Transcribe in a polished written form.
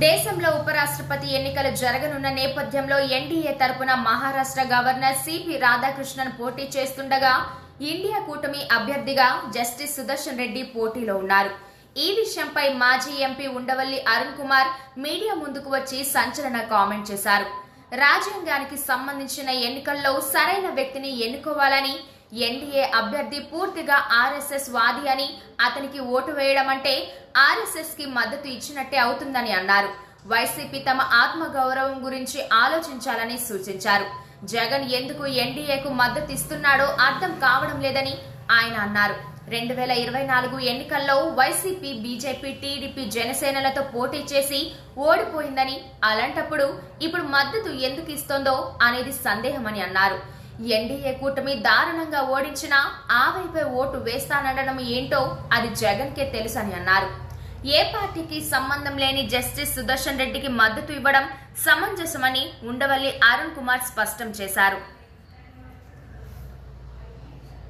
దేశంలో ఉపరాష్ట్రపతి ఎన్నికలు జరగనున్న నేపథ్యంలో ఎన్డీఏ తరపున మహారాష్ట్ర గవర్నర్ సిపి రాధాకృష్ణన్ పోటీ చేస్తుండగా ఇండియా కూటమి అభ్యర్థిగా జస్టిస్ సుదర్శన్ రెడ్డి పోటీలో ఉన్నారు. ఈ విషయంపై మాజీ ఎంపీ ఉండవల్లి అరుణ్ కుమార్ మీడియా ముందుకు వచ్చి సంచలన కామెంట్ చేశారు. రాజ్యాంగానికి సంబంధించిన ఎన్నికల్లో సరైన వ్యక్తిని ఎన్నుకోవాలని, ఎన్డీఏ అభ్యర్థి పూర్తిగా ఆర్ఎస్ఎస్ వాది అని, అతనికి ఓటు వేయడం అంటే ఆర్ఎస్ఎస్ కి మద్దతు ఇచ్చినట్టే అవుతుందని అన్నారు. వైసీపీ తమ ఆత్మగౌరవం గురించి ఆలోచించాలని సూచించారు. జగన్ ఎందుకు ఎన్డీఏకు మద్దతు ఇస్తున్నాడో అర్థం కావడం లేదని ఆయన అన్నారు. 2024 ఎన్నికల్లో వైసీపీ, బీజేపీ, టీడీపీ, జనసేనలతో పోటీ చేసి ఓడిపోయిందని, అలాంటప్పుడు ఇప్పుడు మద్దతు ఎందుకు ఇస్తోందో అనేది సందేహమని అన్నారు. ఎన్డీఏ కూటమి దారుణంగా ఓడించినా ఆ వైపే ఓటు వేస్తానడం ఏంటో అది జగన్ కే తెలుసని అన్నారు. ఏ పార్టీకి సంబంధం లేని జస్టిస్ సుదర్శన్ రెడ్డికి మద్దతు ఇవ్వడం సమంజసమని ఉండవల్లి అరుణ్ కుమార్ స్పష్టం చేశారు.